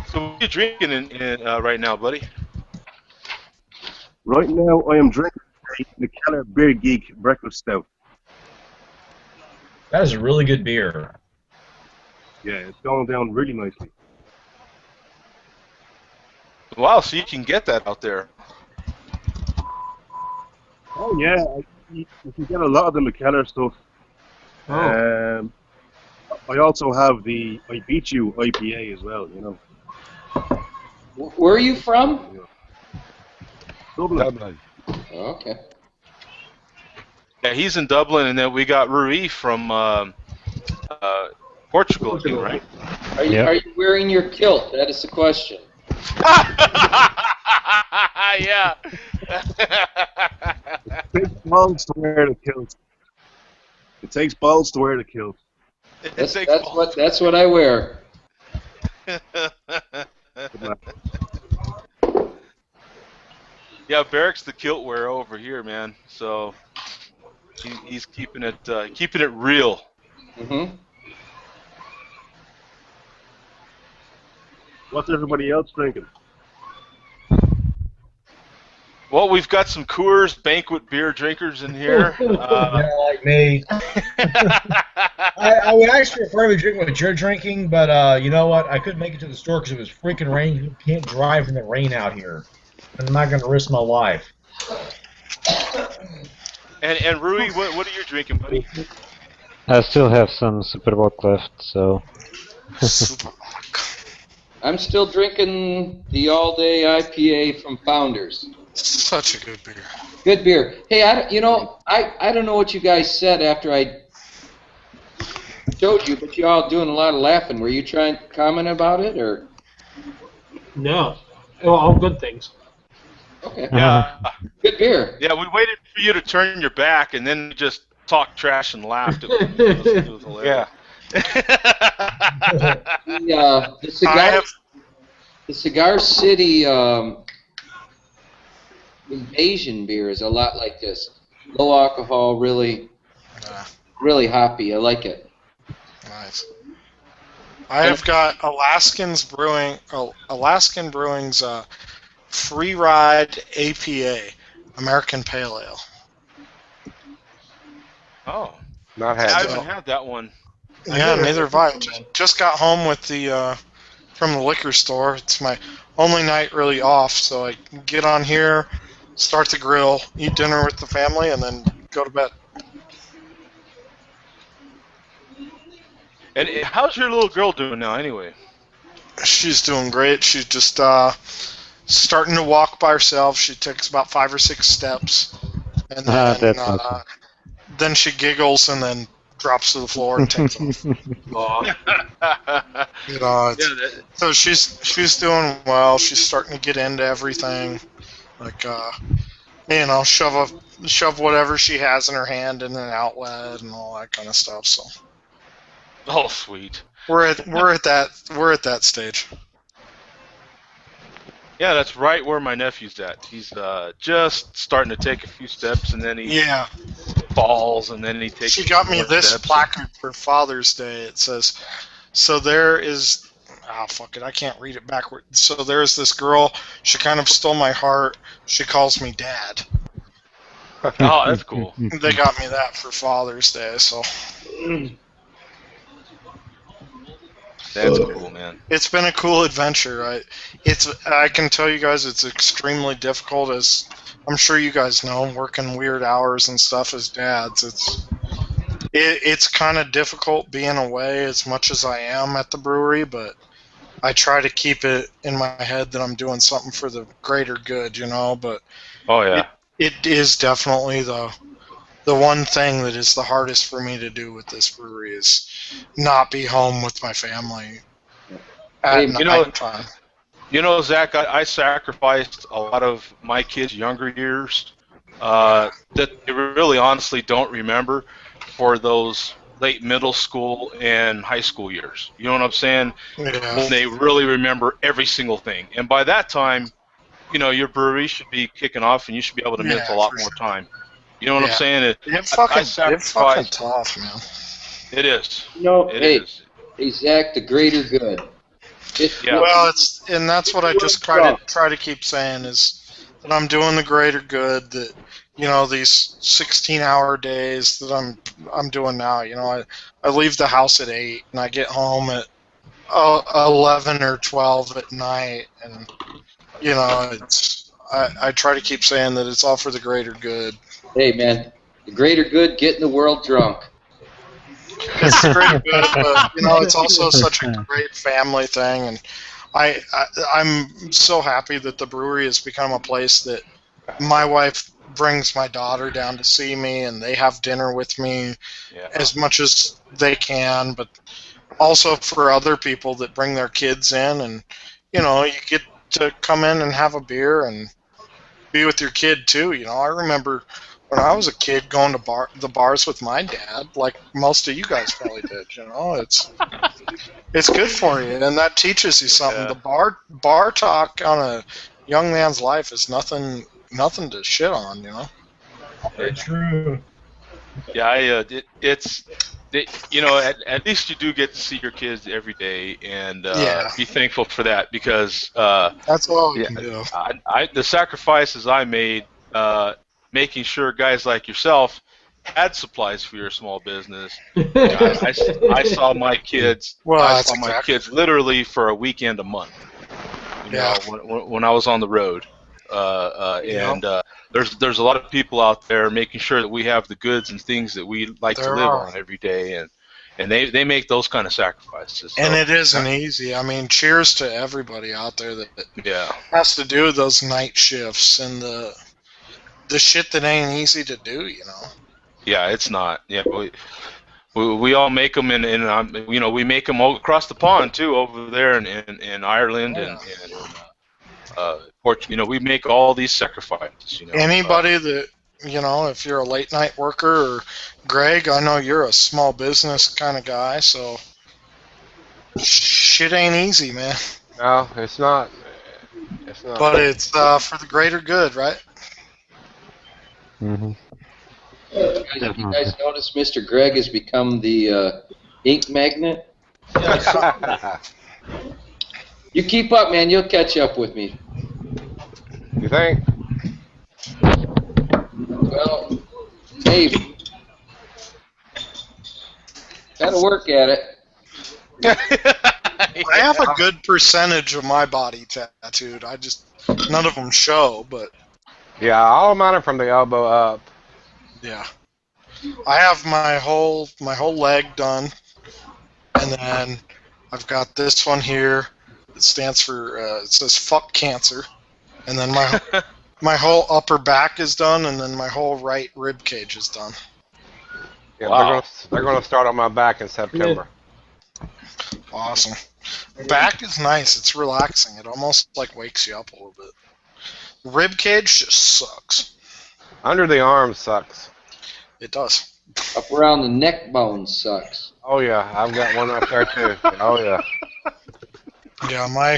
So what are you drinking in right now, buddy? Right now, I am drinking the Keller Beer Geek Breakfast Stout. That is a really good beer. Yeah, it's going down really nicely. Wow, so you can get that out there. Oh yeah, you can get a lot of the McKellar stuff. Oh. I also have the I Beat You IPA as well. Where are you from? Dublin. Dublin. Oh, okay. Yeah, he's in Dublin, and then we got Rui from Portugal, again, right? Are you wearing your kilt? That is the question. Yeah. It takes balls to wear the kilt. It takes balls to wear the kilt. That's what I wear. Yeah, Barrick's the kilt wearer over here, man. So he's keeping it real. Mm-hmm. What's everybody else drinking? Well, we've got some Coors Banquet beer drinkers in here. Yeah, like me. I would actually prefer to drink what you're drinking, but you know what? I couldn't make it to the store because it was freaking raining. You can't drive in the rain out here. I'm not going to risk my life. And Rui, what are you drinking, buddy? I still have some Superbock left, so. I'm still drinking the all-day IPA from Founders. Such a good beer. Good beer. Hey, I don't know what you guys said after I showed you, but you all doing a lot of laughing. Were you trying to comment about it, or? No. Well, all good things. Okay. Yeah. Good beer. Yeah, we waited for you to turn your back and then just talked trash and laughed. It was hilarious. Yeah. The Cigar City Invasion beer is a lot like this. Low alcohol, really hoppy. I like it. Nice. I have got Alaskan Brewing's Free Ride APA, American Pale Ale. Oh. Not had I that. haven't had that one. Yeah, neither have I. Just got home with from the liquor store. It's my only night really off, so I get on here, start the grill, eat dinner with the family, and then go to bed. And how's your little girl doing now, anyway? She's doing great. She's just starting to walk by herself. She takes about 5 or 6 steps, and then she giggles and then drops to the floor and takes off. So she's doing well. She's starting to get into everything, like shove whatever she has in her hand in an outlet and all that kind of stuff. So. Oh, sweet. We're at that stage. Yeah, that's right where my nephew's at. He's just starting to take a few steps, and then he falls, and then he takes. She got me this steps. placard for Father's Day. It says, "So there is." Ah, fuck it. I can't read it backward. So there's this girl. She kind of stole my heart. She calls me Dad. Oh, that's cool. They got me that for Father's Day. So. That's cool, man. It's been a cool adventure. I can tell you guys it's extremely difficult, as I'm sure you guys know, working weird hours and stuff as dads. It's kind of difficult being away as much as I am at the brewery, but I try to keep it in my head that I'm doing something for the greater good, but oh yeah, it is definitely the one thing that is the hardest for me to do with this brewery is not be home with my family at night time. Zach, I sacrificed a lot of my kids' younger years that they really honestly don't remember for those late middle school and high school years. You know what I'm saying? Yeah. When they really remember every single thing. And by that time, your brewery should be kicking off and you should be able to miss a lot more time. You know what I'm saying? It's fucking tough, man. It is. Hey, Zach, the greater good. Well, that's what I just try to keep saying is that I'm doing the greater good. That these 16-hour days that I'm doing now. I leave the house at 8 and I get home at 11 or 12 at night, and I try to keep saying that it's all for the greater good. Hey, man, the greater good, getting the world drunk. It's the greater good, but it's also such a great family thing, and I'm so happy that the brewery has become a place that my wife brings my daughter down to see me, and they have dinner with me as much as they can, but also for other people that bring their kids in, and you get to come in and have a beer and be with your kid too. I remember when I was a kid going to the bars with my dad, like most of you guys probably did. It's good for you, and that teaches you something. Yeah. The bar talk on a young man's life is nothing to shit on. Very true. Yeah, at least you do get to see your kids every day, and be thankful for that, because that's all we can do. The sacrifices I made, making sure guys like yourself had supplies for your small business. I saw my kids. Kids literally for a weekend a month. When I was on the road, and there's a lot of people out there making sure that we have the goods and things that we like to live on every day, and they make those kind of sacrifices. And it isn't easy. I mean, cheers to everybody out there that has to do those night shifts and the shit that ain't easy to do. Yeah, it's not. Yeah, we all make them, and we make them all across the pond too, over there in Ireland we make all these sacrifices. Anybody that if you're a late night worker, or Greg, I know you're a small business kind of guy, so shit ain't easy, man. No, it's not. It's not. But it's for the greater good, right? Mm-hmm. Have you guys noticed Mr. Greg has become the ink magnet? You keep up, man. You'll catch up with me. You think? Well, hey, gotta work at it. I have a good percentage of my body tattooed. None of them show, but yeah, all of mine are from the elbow up. Yeah, I have my whole leg done, and then I've got this one here. It stands for it says "fuck cancer," and then my whole upper back is done, and then my whole right rib cage is done. Yeah, wow. They're gonna start on my back in September. Awesome. Back is nice. It's relaxing. It almost wakes you up a little bit. Rib cage just sucks. Under the arm sucks. It does. Up around the neck bone sucks. Oh yeah, I've got one up there too. Oh yeah. Yeah, my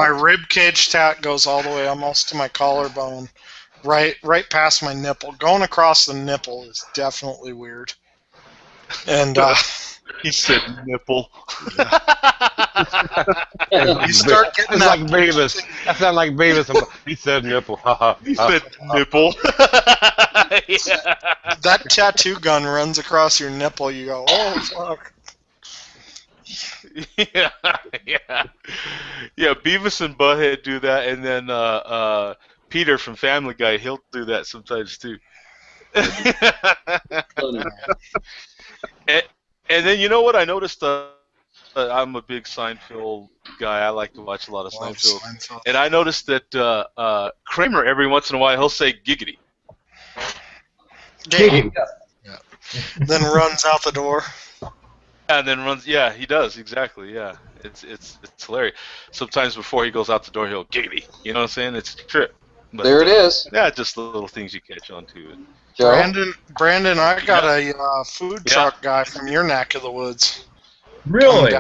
rib cage tat goes all the way almost to my collarbone, right past my nipple. Going across the nipple is definitely weird. And he said nipple. You start getting like Beavis. That sounds like Beavis. He said nipple. He said nipple. That tattoo gun runs across your nipple. You go, oh fuck. Yeah. Beavis and Butthead do that, and then Peter from Family Guy, he'll do that sometimes too. And then you know what I noticed? I'm a big Seinfeld guy. I like to watch a lot of Seinfeld. And I noticed that Kramer every once in a while he'll say giggity. Giggity. Yeah. Then runs out the door. And then runs. Yeah, he does exactly. Yeah, it's hilarious. Sometimes before he goes out the door, he'll giggity. You know what I'm saying? It's a trip. But, there it is. Yeah, just the little things you catch on to it. Brandon, I got a food truck guy from your neck of the woods. Really?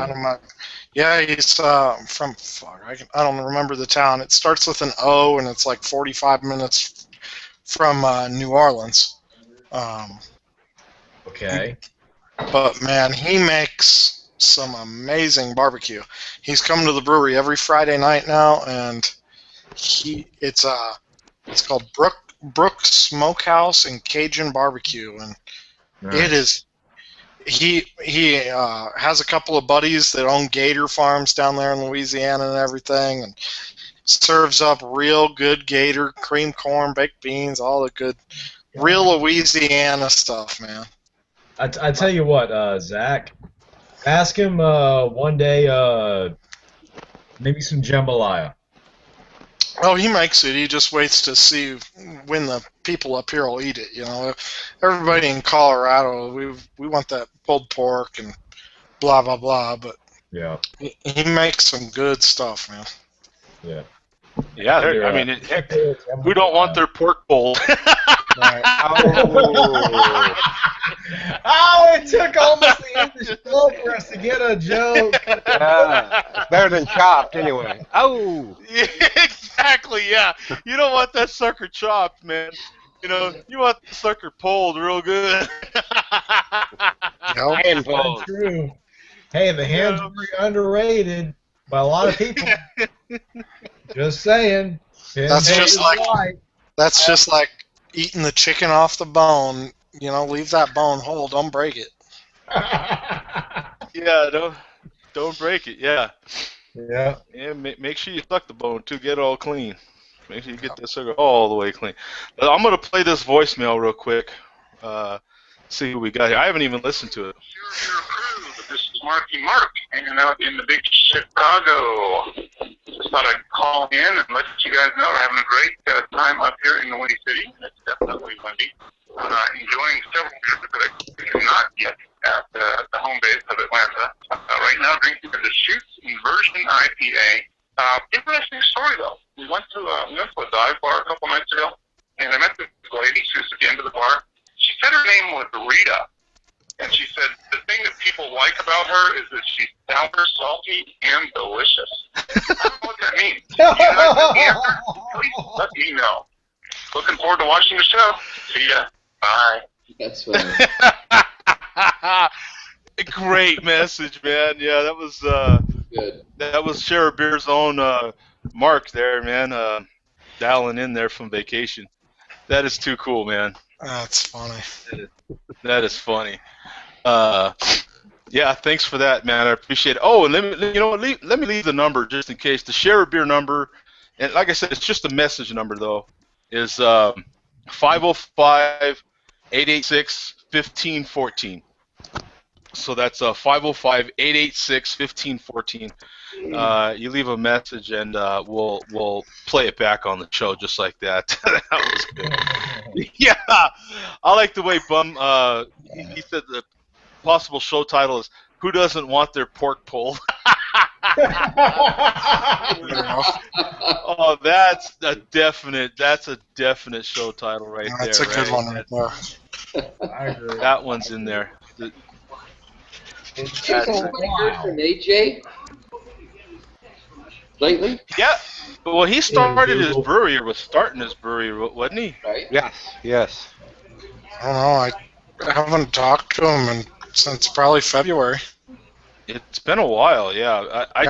He's from I don't remember the town. It starts with an O, and it's 45 minutes from New Orleans. Okay. But man, he makes some amazing barbecue. He's come to the brewery every Friday night now, and it's called Brooks Smokehouse and Cajun Barbecue, and it is. He has a couple of buddies that own gator farms down there in Louisiana and everything, and serves up real good gator, cream corn, baked beans, all the good, real Louisiana stuff, man. I tell you what, Zach, ask him one day maybe some jambalaya. Oh, he makes it. He just waits to see when the people up here will eat it. You know, everybody in Colorado, we want that pulled pork and blah blah blah. But yeah, he makes some good stuff, man. Yeah. Yeah, I mean, who don't want their pork pulled? Oh, it took almost the end of the show for us to get a joke. Better than chopped, anyway. Oh! Yeah, exactly, yeah. You don't want that sucker chopped, man. You know, you want the sucker pulled real good. Hand pulled. True. Hey, the hand's very underrated by a lot of people. Just saying. That's just like eating the chicken off the bone. You know, leave that bone whole. Don't break it. Yeah, don't break it. Yeah. Yeah. And make sure you suck the bone too. Get it all clean. Make sure you get that sucker all the way clean. I'm gonna play this voicemail real quick. See who we got here. I haven't even listened to it. This is Marky Mark, hanging out in the big Chicago. Just thought I'd call in and let you guys know we're having a great time up here in the Windy City. It's definitely windy. Enjoying several beers that I am not yet at the home base of Atlanta. Right now, drinking the Shoots Inversion IPA. Interesting story, though. We went to a dive bar a couple nights ago, and I met this lady. She was at the end of the bar. She said her name was Rita. And she said the thing that people like about her is that she's sour, salty, and delicious. I don't know what that means. You guys have the answer? Please let me know. Looking forward to watching the show. See ya. Bye. That's funny. Great message, man. Yeah, that was Good. That was Share a Beer's own Mark there, man. Dialing in there from vacation. That is too cool, man. That's funny. That is funny. Yeah, thanks for that, man. I appreciate it. Oh, and let me leave the number just in case. The Share a Beer number, and like I said, it's just a message number though, is 505-886-1514. So that's 505-886-1514. You leave a message and we'll play it back on the show just like that. That was good. Yeah, I like the way Bum. He said the possible show title is "Who Doesn't Want Their Pork Pulled." Oh, that's a definite show title right there. That's a good one right there. I agree. That one's in there. Did you hear from AJ lately? Yeah. Well, he started his brewery, or was starting his brewery, wasn't he? Right. Yes. I don't know. I haven't talked to him since probably February. It's been a while, yeah. I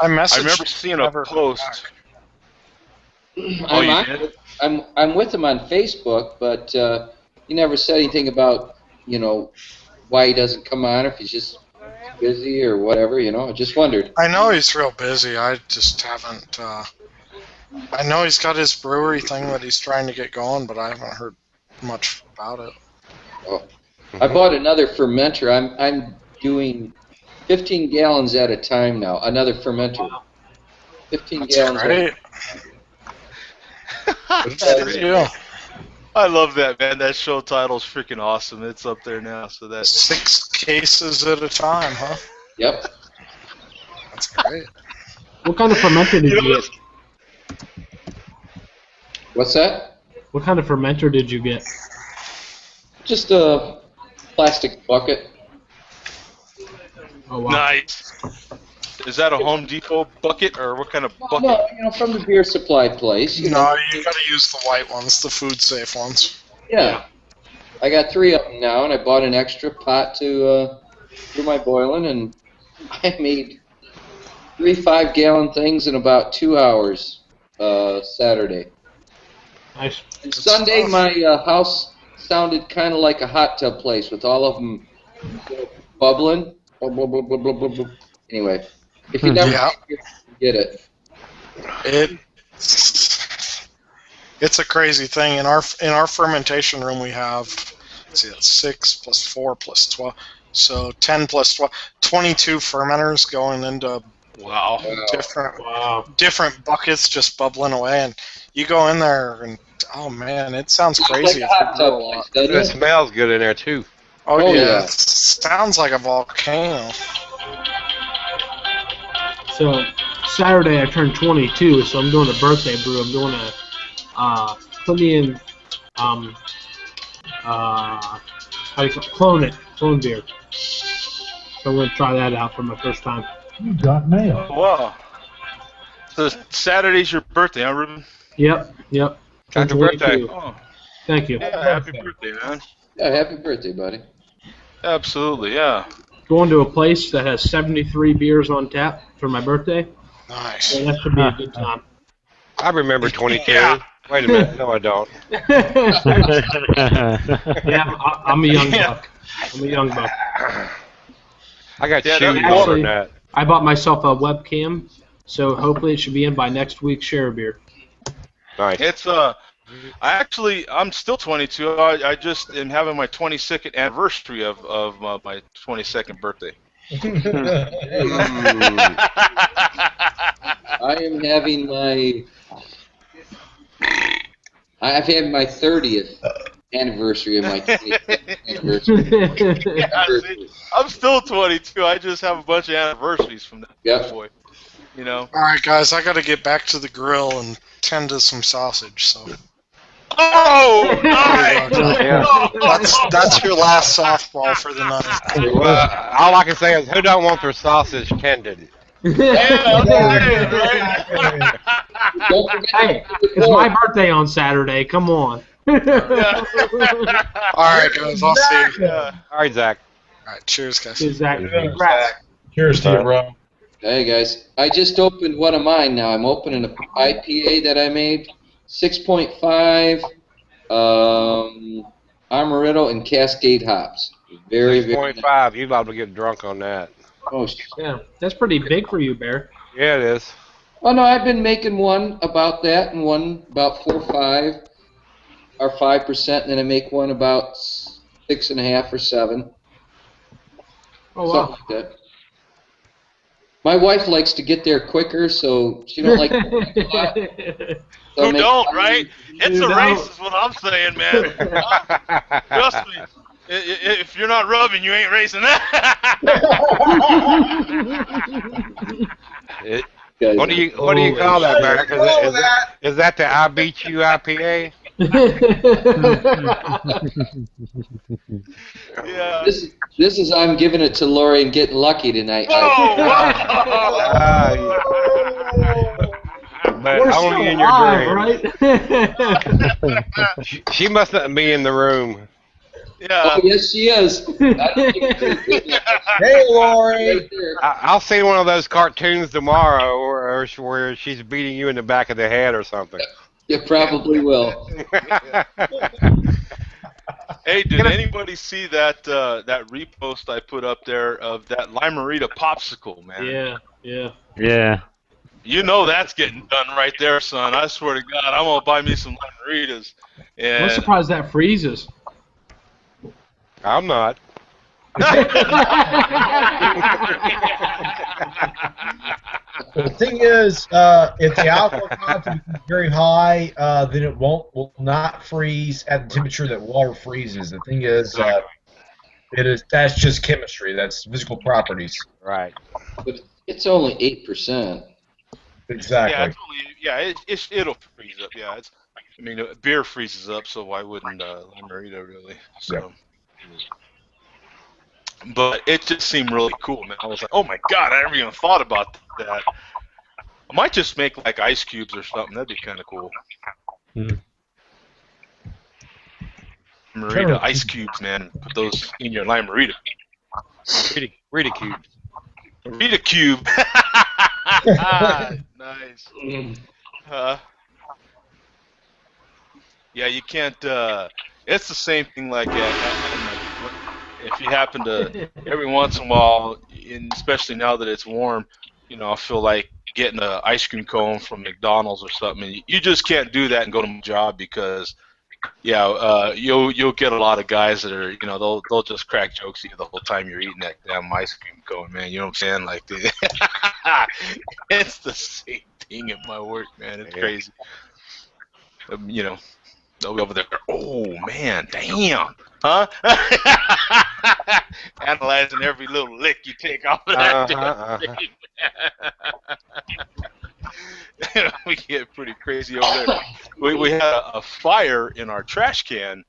remember seeing a post. Oh, you did? I'm with him on Facebook, but he never said anything about, why he doesn't come on, if he's just busy or whatever, I just wondered. I know he's real busy. I just haven't. I know he's got his brewery thing that he's trying to get going, but I haven't heard much about it. Oh. I bought another fermenter. I'm doing 15 gallons at a time now. Another fermenter. 15 That's gallons. Great. That's Yeah. I love that, man. That show title's freaking awesome. It's up there now, so that's 6 cases at a time, huh? Yep. That's great. What kind of fermenter did you get? What's that? What kind of fermenter did you get? Just a plastic bucket. Oh, wow. nice. Is that a Home Depot bucket, or what kind of bucket? No, from the beer supply place. No, you got to use the white ones, the food safe ones. Yeah. I got 3 of them now, and I bought an extra pot to do my boiling, and I made 3 5-gallon things in about 2 hours Saturday. Nice. And Sunday, my house sounded kind of like a hot tub place with all of them bubbling. Anyway, if you never Yeah. get it. It's a crazy thing. In our fermentation room, we have, let's see, that's 6 plus 4 plus 12, so 10 plus 12, 22 fermenters going into different buckets, just bubbling away. And you go in there, and oh man, it sounds crazy. Like a hot tub place, doesn't It it? smells good in there too. Oh yeah, yeah. it sounds like a volcano. So Saturday I turned 22, so I'm doing a birthday brew. I'm doing a Plinian, how do you call it? Clone beer. So I'm gonna try that out for my first time. You got mail. Wow. So Saturday's your birthday, huh, Ruben? Yep. Happy birthday. Oh, Thank you. yeah, happy birthday, man. Yeah, happy birthday, buddy. Absolutely, yeah. Going to a place that has 73 beers on tap for my birthday. Nice. So that should be a good time. I remember 22. Yeah. Wait a minute. No, I don't. Yeah, I'm a young buck. I'm a young buck. I got Yeah, shoes that- older than that. I bought myself a webcam, so hopefully it should be in by next week's share beer. Nice. It's I'm still 22. I just am having my 22nd anniversary of my 22nd birthday. I've had my 30th anniversary of my 25th anniversary. Yeah, see, I'm still 22. I just have a bunch of anniversaries from that Yep. boy. You know. All right, guys, I got to get back to the grill and tend to some sausage. So Oh, nice! that's your last softball for the night. Well, all I can say is, who don't want their sausage tended? Don't forget Hey, it's my birthday on Saturday. Come on. All right, guys, I'll see you. Yeah. All right, Zach. All right, cheers, guys. Exactly. Congrats. Cheers to you, bro. Hey guys, I just opened one of mine now. I'm opening an IPA that I made, 6.5 Amaretto and Cascade hops. Very, very. 6.5. You'd love to get drunk on that. Oh, Yeah, that's pretty big for you, Bear. Yeah, it is. oh no, I've been making one about that and one about 4 or 5 or 5%, and then I make one about 6.5 or 7. Oh, Something wow. like that. My wife likes to get there quicker, so she don't like. So I Who make- don't, right? It's Who a don't? race, is what I'm saying, man. Trust me. If you're not rubbing, you ain't racing that. Guys, What do you call that, Mark? Is that the I beat you IPA? Yeah. This is I'm giving it to Lori and getting lucky tonight. Whoa! But We're only still in your alive, dreams. right? She must not be in the room. Yeah. Oh yes, she is. Hey, Lori. I'll see one of those cartoons tomorrow, or where she's beating you in the back of the head or something. You probably will. Hey, did anybody see that that repost I put up there of that Limerita popsicle, man? Yeah. Yeah. You know that's getting done right there, son. I swear to God, I'm gonna buy me some Limeritas. I'm And surprised that freezes. I'm not. The thing is, if the alcohol content is very high, then it will not freeze at the temperature that water freezes. The thing is, that's just chemistry. That's physical properties. Right. But it's only 8%. Exactly. It'll freeze up. Yeah, beer freezes up, so why wouldn't Limerita really? So. But it just seemed really cool, man. I was like, oh my God, I never even thought about that. I might just make like ice cubes or something. That'd be kind of cool. Marita ice cubes, man. Put those in your Limerita. Rita cube. Rita cube. Nice. Yeah, you can't. It's the same thing like if you happen to every once in a while, and especially now that it's warm, I feel like getting an ice cream cone from McDonald's or something. And you just can't do that and go to my job because you'll get a lot of guys that are they'll just crack jokes at you the whole time you're eating that damn ice cream cone, man. You know what I'm saying? Like it's the same thing at my work, man. It's crazy. They'll be over there. Oh man, damn, huh? Analyzing every little lick you take off of that damn thing. We get pretty crazy over there. We had a fire in our trash can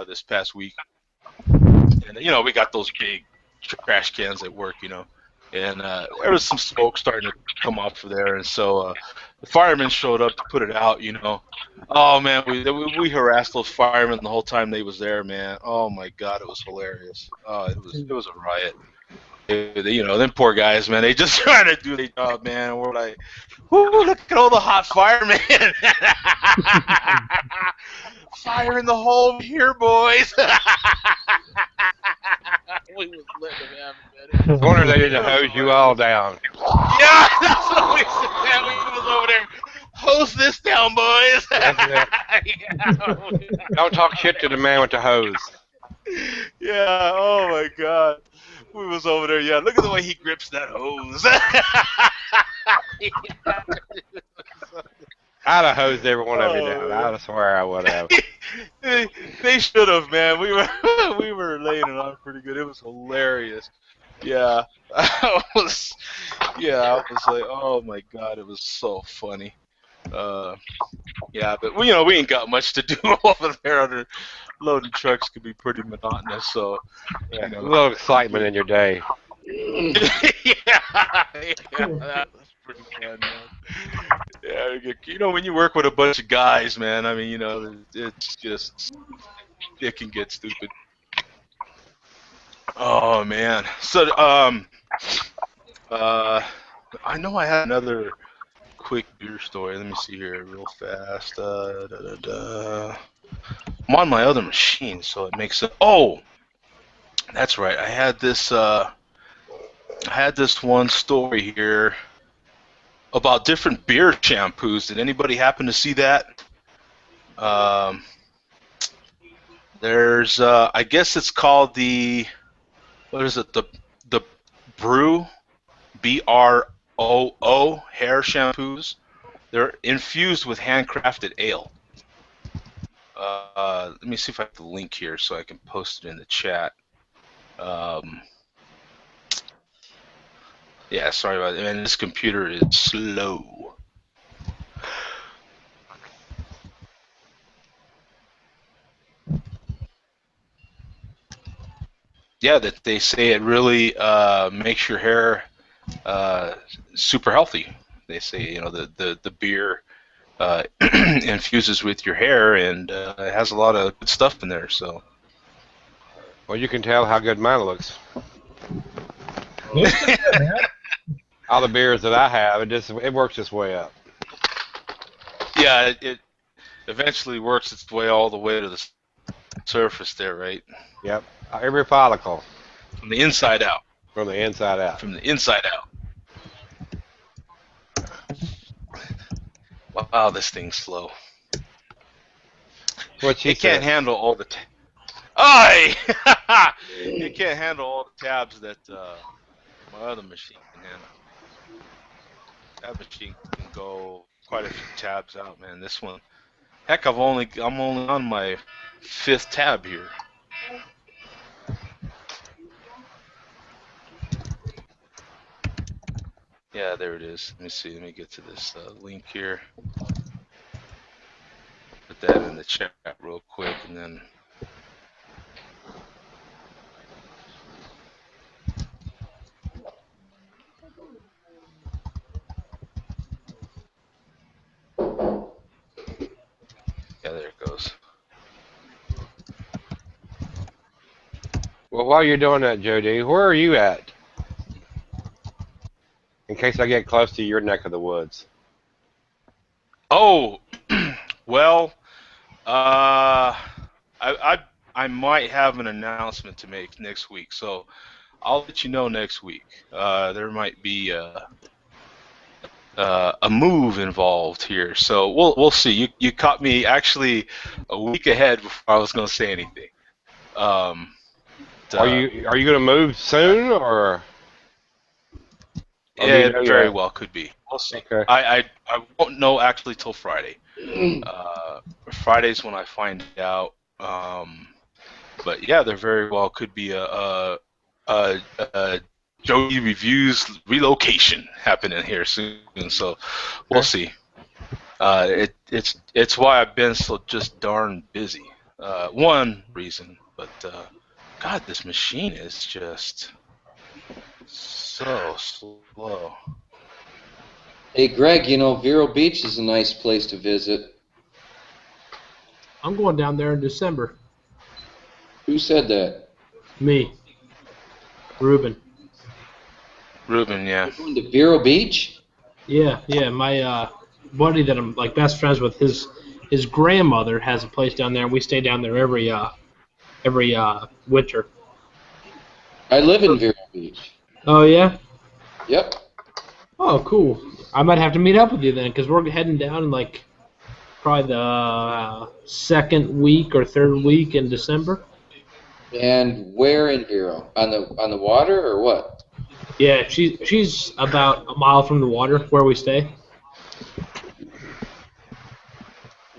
this past week, and we got those big trash cans at work, and there was some smoke starting to come off of there, and so the firemen showed up to put it out, Oh man, we harassed those firemen the whole time they was there, man. Oh my God, it was hilarious. It was a riot. Them poor guys, man. They just trying to do their job, man. And we're like, whoo, look at all the hot firemen. Fire in the hole here, boys. We was letting them have it, man. I wonder they didn't hose you all down. Yeah, that's what we said, man. We was over there. Hose this down, boys. Don't talk shit to the man with the hose. Yeah, oh my God. We was over there, yeah. Look at the way he grips that hose. I'd have hosed every one of you down. I swear I would have. They should have, man. We were laying it on pretty good. It was hilarious. Yeah. I was like, oh my God, it was so funny. Yeah, but we ain't got much to do over there. Under loading trucks could be pretty monotonous. So, a little excitement in your day. yeah, that was pretty fun, man. Yeah, when you work with a bunch of guys, man. I mean, it's just it can get stupid. Oh man. So, I know I had another quick beer story. Let me see here real fast. I'm on my other machine, so it makes it. Oh, that's right. I had this one story here about different beer shampoos. Did anybody happen to see that? There's I guess it's called the what is it? The Brew, BROO hair shampoos. They're infused with handcrafted ale. Let me see if I have the link here so I can post it in the chat. Yeah, sorry about that. Man, this computer is slow. Yeah, that they say it really makes your hair super healthy. They say the beer infuses with your hair, and it has a lot of good stuff in there. So, well, you can tell how good mine looks. All the beers that I have, it works its way up. Yeah, it eventually works its way all the way to the surface there, right? Yep, every follicle. From the inside out. From the inside out. From the inside out. Wow, this thing's slow. It can't handle all the. Aye! It can't handle all the tabs that my other machine can handle. That machine can go quite a few tabs out, man. This one, heck, I'm only on my 5th tab here. Yeah, there it is. Let me see. Let me get to this link here. Put that in the chat real quick, and then. Yeah, there it goes. Well, while you're doing that, Jody, where are you at? In case I get close to your neck of the woods. Oh, well, I might have an announcement to make next week, so I'll let you know next week. There might be a move involved here, so we'll see. You caught me actually a week ahead before I was going to say anything. Are you going to move soon, or? Yeah, it very well could be. We'll see. Okay. I won't know actually till Friday. Friday's when I find out. But yeah, there very well could be a Jody Reviews relocation happening here soon. So we'll see. It's why I've been so just darn busy. One reason, but God, this machine is just so slow. Hey, Greg, you know, Vero Beach is a nice place to visit. I'm going down there in December. Who said that? Me. Ruben. Ruben, yeah. You're going to Vero Beach? Yeah. My buddy that I'm like best friends with, his grandmother has a place down there, and we stay down there every winter. I live in Vero Beach. Oh yeah. Yep. Oh, cool. I might have to meet up with you then, because we're heading down in like probably the second week or third week in December. And where in Vero? On the water or what? Yeah, she's about a mile from the water where we stay.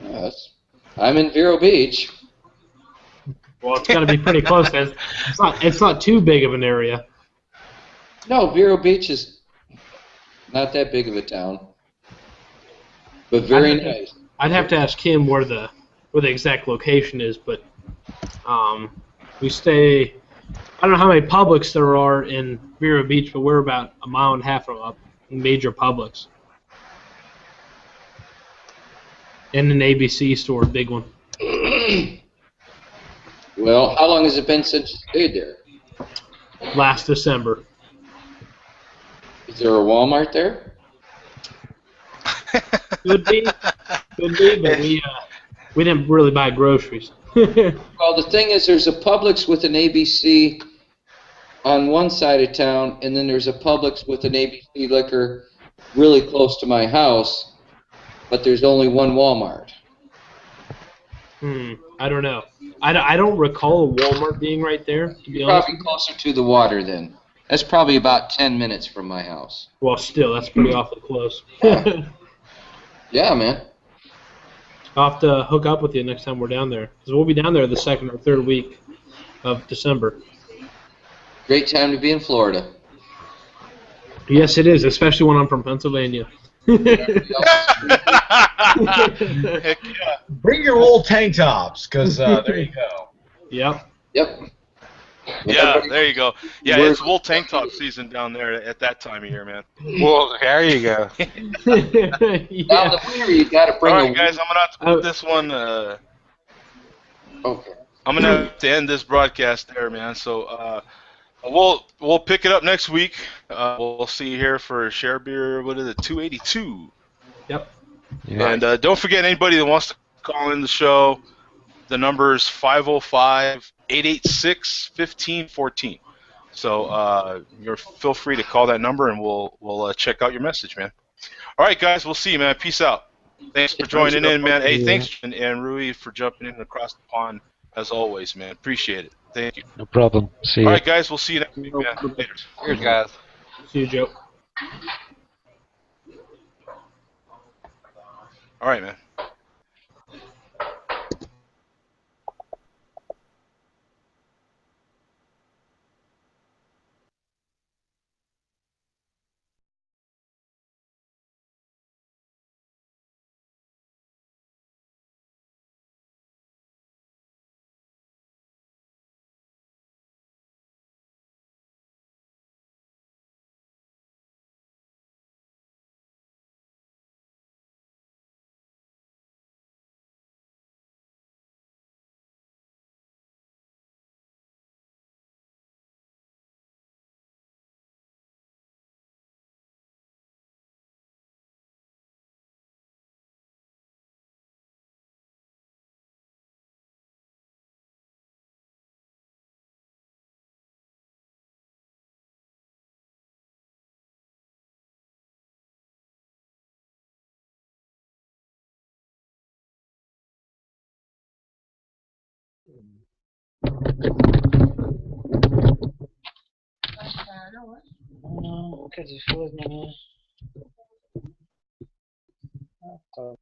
Yes. I'm in Vero Beach. Well, it's got to be pretty close. Then it's not too big of an area. No, Vero Beach is not that big of a town, but very nice. I'd have to ask him where the exact location is, but we stay. I don't know how many Publix there are in Vero Beach, but we're about a mile and a half from a major Publix. And an ABC store, big one. Well, how long has it been since you stayed there? Last December. Is there a Walmart there? Could be, but we didn't really buy groceries. Well, the thing is, there's a Publix with an ABC on one side of town, and then there's a Publix with an ABC liquor really close to my house, but there's only one Walmart. I don't know. I don't recall a Walmart being right there, to be honest. Probably closer to the water then. That's probably about 10 minutes from my house. Well, still, that's pretty awfully close. Yeah, man. I'll have to hook up with you next time we're down there, because we'll be down there the second or third week of December. Great time to be in Florida. Yes, it is, especially when I'm from Pennsylvania. Bring your old tank tops, because there you go. Yep. Yeah, there you go. Yeah, it's wool tank top season down there at that time of year, man. Well, there you go. Down the winter, you got to bring. All right, guys, I'm gonna have to put this one. Okay. I'm gonna have to end this broadcast there, man. So we'll pick it up next week. We'll see you here for Share Beer. What is it? 282. Yep. And don't forget, anybody that wants to call in the show, the number is 505-886-1514. So feel free to call that number, and we'll check out your message, man. All right, guys, we'll see you, man. Peace out. Thanks for joining in, man. Hey, thanks, and Rui, for jumping in across the pond, as always, man. Appreciate it. Thank you. No problem. See you. All right, guys, we'll see you next week, man. Later. Cheers, guys. See you, Joe. All right, man. Okay,